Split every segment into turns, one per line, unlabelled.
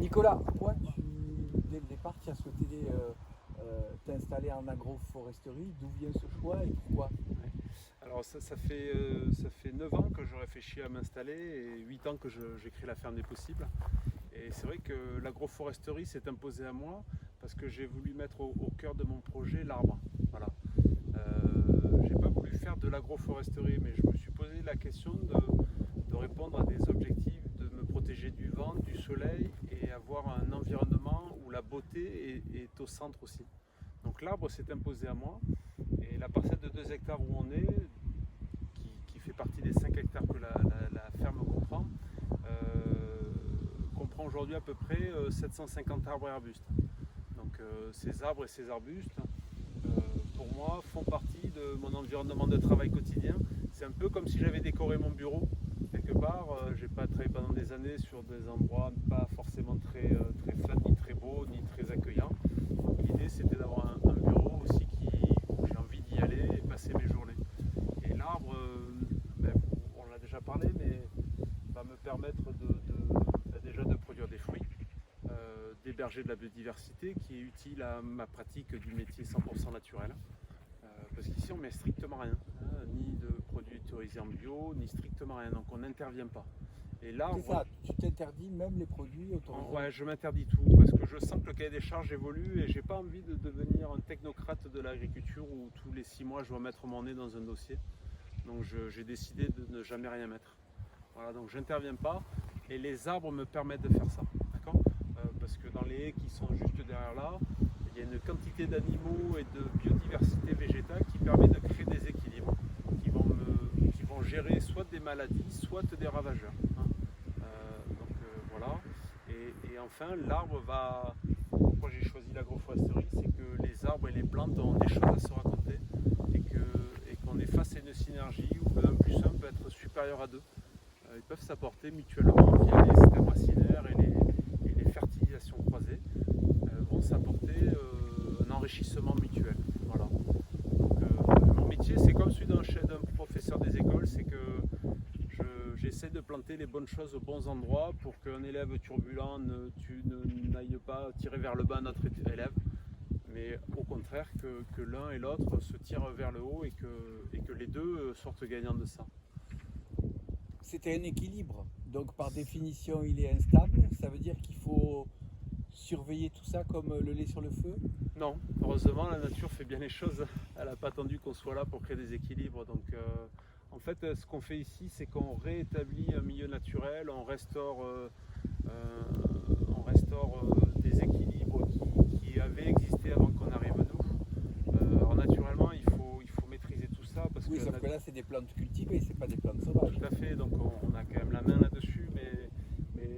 Nicolas, toi, dès le départ, tu as souhaité t'installer en agroforesterie. D'où vient ce choix et pourquoi?
Ouais. Alors ça fait 9 ans que je réfléchis à m'installer et 8 ans que j'ai créé la ferme des possibles. Et c'est vrai que l'agroforesterie s'est imposée à moi parce que j'ai voulu mettre au cœur de mon projet l'arbre. Voilà. J'ai pas voulu faire de l'agroforesterie, mais je me suis posé la question de répondre à des objectifs, de me protéger du vent, du soleil et avoir un environnement où la beauté est au centre aussi. Donc l'arbre s'est imposé à moi et la parcelle de 2 hectares où on est, qui fait partie des 5 hectares que la ferme comprend aujourd'hui à peu près 750 arbres et arbustes. Donc ces arbres et ces arbustes, pour moi, font partie de mon environnement de travail quotidien. C'est un peu comme si j'avais décoré mon bureau. Quelque part, j'ai pas travaillé pendant des années sur des endroits pas forcément très flat, ni très beaux, ni très accueillants. Donc l'idée, c'était d'avoir un bureau aussi où j'ai envie d'y aller et passer mes journées. Et l'arbre, ben, on en a déjà parlé, mais va me permettre déjà de produire des fruits, d'héberger de la biodiversité qui est utile à ma pratique du métier 100% naturel. Parce qu'ici on met strictement rien, hein, ni de produits autorisés en bio, ni strictement rien, donc on n'intervient pas. Et là,
C'est ça, tu t'interdis même les produits autorisés.
ouais, je m'interdis tout parce que je sens que le cahier des charges évolue et j'ai pas envie de devenir un technocrate de l'agriculture où tous les 6 mois je dois mettre mon nez dans un dossier. Donc j'ai décidé de ne jamais rien mettre. Voilà, donc j'interviens pas et les arbres me permettent de faire ça. D'accord, parce que dans les haies qui sont juste derrière là, il y a une quantité d'animaux et de biodiversité végétale qui permet de créer des équilibres qui vont gérer soit des maladies, soit des ravageurs. Hein. Voilà. Et enfin, l'arbre va. Pourquoi j'ai choisi l'agroforesterie, c'est que les arbres et les plantes ont des choses à se raconter et qu'on est face à une synergie où 1 plus 1 peut être supérieur à 2. Ils peuvent s'apporter mutuellement via les systèmes racinaires et les fertilisations croisées, vont s'apporter un enrichissement mutuel. Voilà. Donc, mon métier, c'est comme celui d'un professeur des écoles, c'est que j'essaie de planter les bonnes choses aux bons endroits pour qu'un élève turbulent n'aille pas tirer vers le bas notre élève, mais au contraire que l'un et l'autre se tirent vers le haut et que les deux sortent gagnants de ça.
C'était un équilibre, donc par définition il est instable, ça veut dire qu'il faut surveiller tout ça comme le lait sur le feu.
Non, heureusement la nature fait bien les choses, elle n'a pas attendu qu'on soit là pour créer des équilibres. Donc en fait ce qu'on fait ici c'est qu'on réétablit un milieu naturel, des équilibres qui avaient existé avant qu'on arrive nous. Alors naturellement il faut maîtriser tout ça parce
Oui,
que
sauf que là c'est des plantes cultivées, c'est pas des plantes sauvages.
tout à fait, donc on a quand même la main là-dessus, mais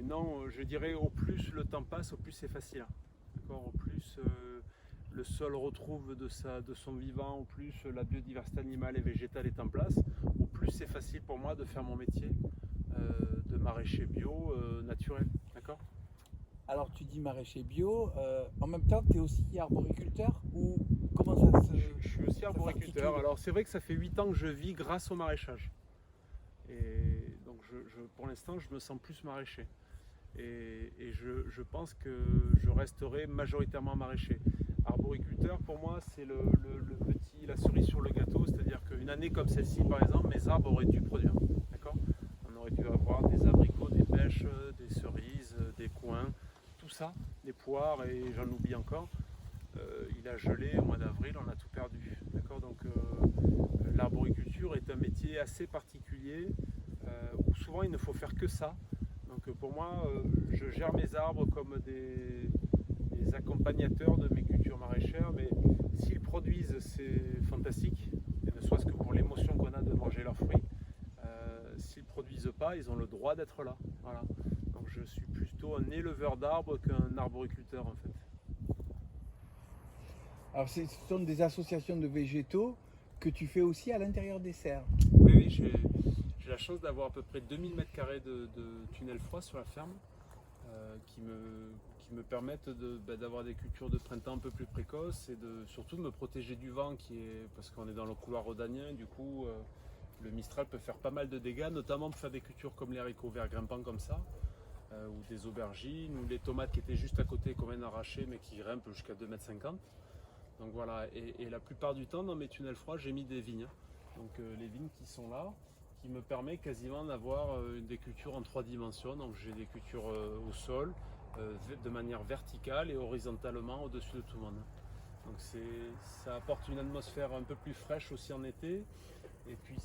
non, je dirais au plus le temps passe, au plus c'est facile. D'accord, au plus le sol retrouve de son vivant, au plus la biodiversité animale et végétale est en place, au plus c'est facile pour moi de faire mon métier de maraîcher bio naturel. D'accord.
Alors tu dis maraîcher bio, en même temps tu es aussi arboriculteur ou comment ça se...
Je suis aussi
ça
arboriculteur.
s'articule?
Alors c'est vrai que ça fait 8 ans que je vis grâce au maraîchage. Et donc pour l'instant je me sens plus maraîcher. Et je pense que je resterai majoritairement maraîcher. Arboriculteur, pour moi, c'est la cerise sur le gâteau, c'est-à-dire qu'une année comme celle-ci, par exemple, mes arbres auraient dû produire. D'accord. On aurait dû avoir des abricots, des pêches, des cerises, des coings, tout ça, des poires, et j'en oublie encore. Il a gelé au mois d'avril, on a tout perdu. D'accord. Donc l'arboriculture est un métier assez particulier où souvent il ne faut faire que ça. Donc pour moi, je gère mes arbres comme des accompagnateurs de mes cultures maraîchères, mais s'ils produisent, c'est fantastique, et ne soit-ce que pour l'émotion qu'on a de manger leurs fruits. S'ils ne produisent pas, ils ont le droit d'être là. Voilà. Donc je suis plutôt un éleveur d'arbres qu'un arboriculteur en fait.
Alors ce sont des associations de végétaux que tu fais aussi à l'intérieur des serres.
Oui, oui, j'ai la chance d'avoir à peu près 2000 mètres carrés de tunnels froids sur la ferme. Qui me permettent d'avoir des cultures de printemps un peu plus précoces et surtout de me protéger du vent parce qu'on est dans le couloir rhodanien, du coup le Mistral peut faire pas mal de dégâts, notamment pour faire des cultures comme les haricots verts grimpants comme ça. ou des aubergines, ou les tomates qui étaient juste à côté qu'on vient d'arracher mais qui grimpent jusqu'à 2,50 m. Donc voilà, et la plupart du temps dans mes tunnels froids j'ai mis des vignes. Donc les vignes qui sont là, qui me permet quasiment d'avoir des cultures en 3 dimensions. Donc j'ai des cultures au sol, de manière verticale et horizontalement au-dessus de tout le monde. Donc ça apporte une atmosphère un peu plus fraîche aussi en été. Et puis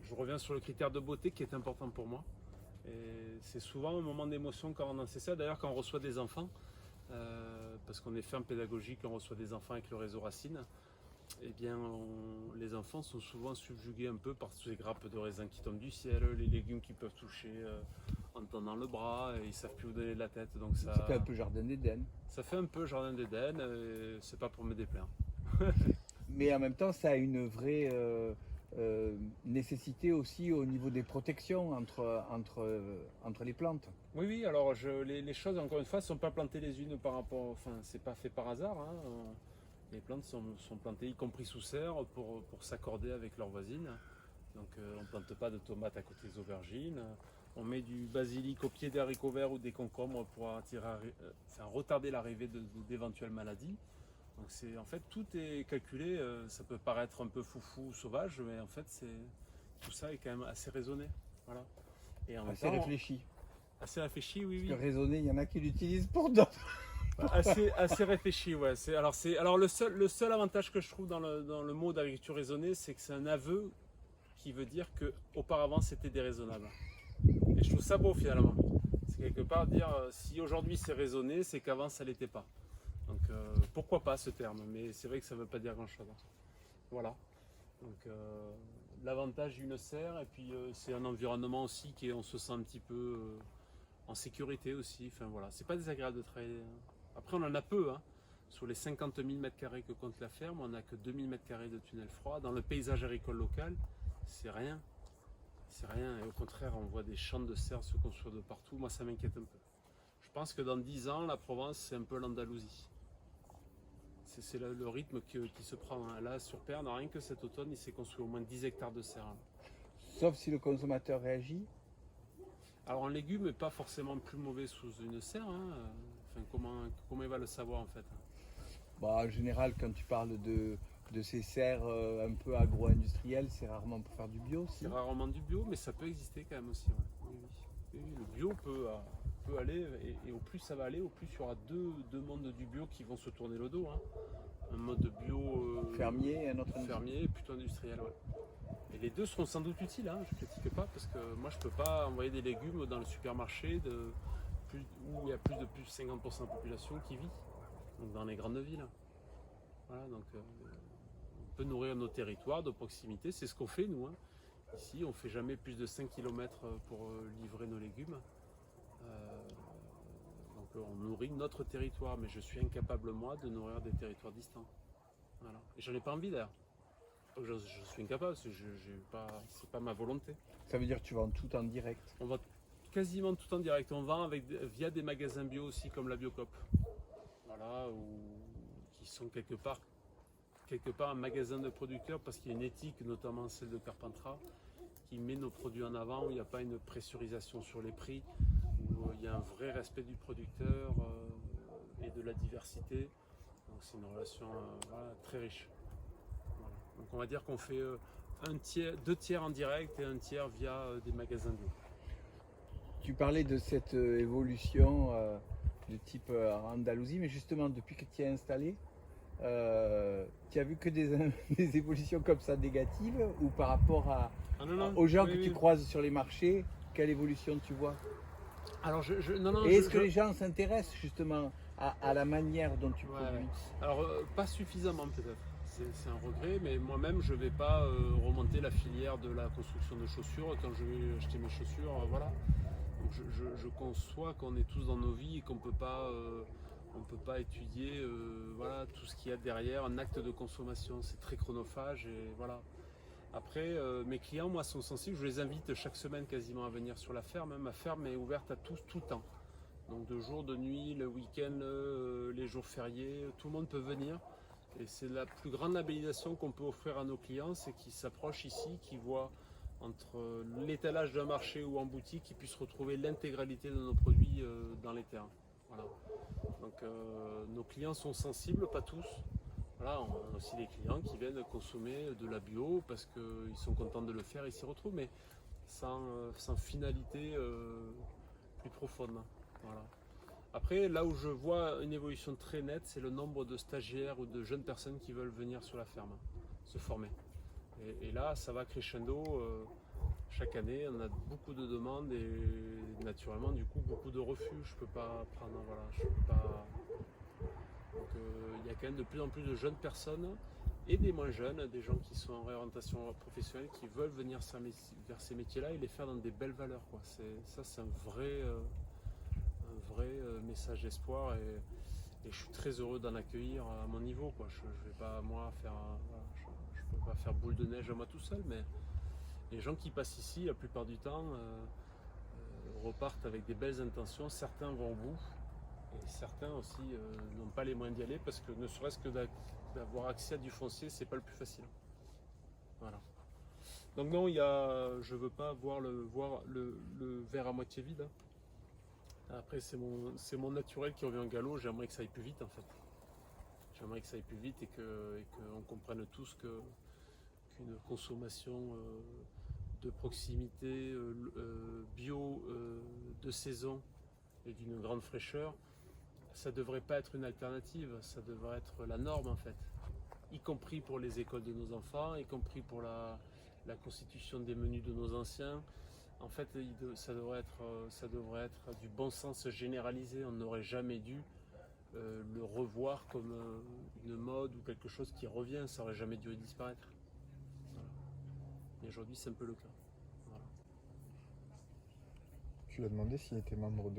je reviens sur le critère de beauté qui est important pour moi. Et c'est souvent un moment d'émotion quand on en sait ça. D'ailleurs quand on reçoit des enfants, parce qu'on est ferme pédagogique, on reçoit des enfants avec le réseau Racine, eh bien les enfants sont souvent subjugués un peu par ces grappes de raisins qui tombent du ciel, les légumes qui peuvent toucher en tendant le bras, et ils ne savent plus où donner de la tête. Donc
Ça fait un peu jardin d'Éden.
Ça fait un peu jardin d'Éden, c'est pas pour me déplaire.
Mais en même temps, ça a une vraie nécessité aussi au niveau des protections entre les plantes.
Oui, oui, alors les choses, encore une fois, ne sont pas plantées les unes par rapport. Enfin, c'est pas fait par hasard. Hein. Les plantes sont plantées, y compris sous serre, pour s'accorder avec leurs voisines. Donc, on ne plante pas de tomates à côté des aubergines. On met du basilic au pied des haricots verts ou des concombres pour retarder l'arrivée d'éventuelles maladies. Donc en fait, tout est calculé. Ça peut paraître un peu foufou, sauvage, mais en fait, tout ça est quand même assez raisonné. Voilà. Et en
Assez réfléchi.
Assez réfléchi, oui.
Parce que raisonner, il y en a qui l'utilisent pour d'autres.
Assez réfléchi, ouais. Alors le seul avantage que je trouve dans le mot d'agriculture raisonnée, c'est que c'est un aveu qui veut dire que auparavant c'était déraisonnable. Et je trouve ça beau finalement. C'est quelque part dire si aujourd'hui c'est raisonné, c'est qu'avant ça l'était pas. Donc pourquoi pas ce terme, mais c'est vrai que ça ne veut pas dire grand chose. Voilà. Donc l'avantage d'une serre, et puis c'est un environnement aussi on se sent un petit peu en sécurité aussi. Enfin voilà, c'est pas désagréable de travailler. Après on en a peu, hein. Sur les 50 000 m² que compte la ferme, on n'a que 2000 m² de tunnels froids. Dans le paysage agricole local, c'est rien. C'est rien, et au contraire on voit des champs de serre se construire de partout. Moi ça m'inquiète un peu. Je pense que dans 10 ans, la Provence c'est un peu l'Andalousie. C'est le rythme qui se prend. Là, sur Perne, rien que cet automne, il s'est construit au moins 10 hectares de serre.
Sauf si le consommateur réagit.
Alors, un légume n'est pas forcément plus mauvais sous une serre. Hein. Enfin, comment il va le savoir, en fait?
Bah, en général, quand tu parles de ces serres un peu agro-industrielles, c'est rarement pour faire du bio.
C'est rarement du bio, mais ça peut exister quand même aussi. Ouais. Oui. Le bio peut aller, et au plus ça va aller, au plus il y aura deux mondes du bio qui vont se tourner le dos. Hein. Un mode bio
fermier et un autre
fermier, plutôt industriel. Ouais. Et les deux seront sans doute utiles, hein, je ne critique pas, parce que moi je ne peux pas envoyer des légumes dans le supermarché où il y a plus de 50% de la population qui vit, donc dans les grandes villes. Voilà, donc on peut nourrir nos territoires de proximité, c'est ce qu'on fait nous. Hein. Ici, on ne fait jamais plus de 5 km pour livrer nos légumes. Donc on nourrit notre territoire, mais je suis incapable, moi, de nourrir des territoires distants. Voilà. Et j'en ai pas envie d'ailleurs. Je suis incapable, c'est pas ma volonté.
Ça veut dire que tu vends tout en direct?
On vend quasiment tout en direct. On vend via des magasins bio aussi, comme la Biocop. Voilà, qui sont quelque part un magasin de producteurs, parce qu'il y a une éthique, notamment celle de Carpentras, qui met nos produits en avant, où il n'y a pas une pressurisation sur les prix, où il y a un vrai respect du producteur et de la diversité. Donc c'est une relation très riche. Voilà. Donc on va dire qu'on fait 2 tiers en direct et 1 tiers via des magasins bio.
Tu parlais de cette évolution de type Andalousie, mais justement depuis que tu es installé, tu as vu que des évolutions comme ça négatives, ou par rapport aux gens que tu croises sur les marchés, quelle évolution tu vois?
Alors
est-ce que les gens s'intéressent justement à la manière dont tu produis?
Alors pas suffisamment peut-être, c'est un regret, mais moi-même je ne vais pas remonter la filière de la construction de chaussures quand je vais acheter mes chaussures, voilà. Donc je conçois qu'on est tous dans nos vies et qu'on peut pas étudier voilà, tout ce qu'il y a derrière un acte de consommation. C'est très chronophage et voilà. Après, mes clients, moi, sont sensibles. Je les invite chaque semaine quasiment à venir sur la ferme. Ma ferme est ouverte à tous, tout le temps. Donc de jour, de nuit, le week-end, les jours fériés, tout le monde peut venir. Et c'est la plus grande labellisation qu'on peut offrir à nos clients, c'est qu'ils s'approchent ici, qu'ils voient entre l'étalage d'un marché ou en boutique, ils puissent retrouver l'intégralité de nos produits dans les terres. Voilà. Donc nos clients sont sensibles, pas tous. Voilà, on a aussi des clients qui viennent consommer de la bio parce qu'ils sont contents de le faire, ils s'y retrouvent, mais sans finalité plus profonde. Voilà. Après, là où je vois une évolution très nette, c'est le nombre de stagiaires ou de jeunes personnes qui veulent venir sur la ferme, se former. Et là, ça va crescendo. Chaque année, on a beaucoup de demandes et naturellement, du coup, beaucoup de refus. Je peux pas prendre, voilà, je peux pas. Donc, il y a quand même de plus en plus de jeunes personnes et des moins jeunes, des gens qui sont en réorientation professionnelle, qui veulent venir vers ces métiers-là et les faire dans des belles valeurs, quoi. C'est un vrai message d'espoir et je suis très heureux d'en accueillir à mon niveau, quoi. Je ne vais pas moi faire, voilà, je peux pas faire boule de neige à moi tout seul, mais les gens qui passent ici, la plupart du temps, repartent avec des belles intentions. Certains vont au bout et certains aussi n'ont pas les moyens d'y aller parce que ne serait-ce que d'avoir accès à du foncier, c'est pas le plus facile. Voilà. Donc non, je veux pas voir le verre à moitié vide, hein. Après, c'est mon naturel qui revient au galop. J'aimerais que ça aille plus vite, en fait. J'aimerais que ça aille plus vite et qu'on comprenne tous qu'une consommation de proximité, bio, de saison et d'une grande fraîcheur, ça ne devrait pas être une alternative, ça devrait être la norme, en fait. Y compris pour les écoles de nos enfants, y compris pour la constitution des menus de nos anciens. En fait, ça devrait être du bon sens généralisé. On n'aurait jamais dû le revoir comme une mode ou quelque chose qui revient. Ça n'aurait jamais dû disparaître. Voilà. Et aujourd'hui, c'est un peu le cas. Voilà.
Tu lui as demandé s'il était membre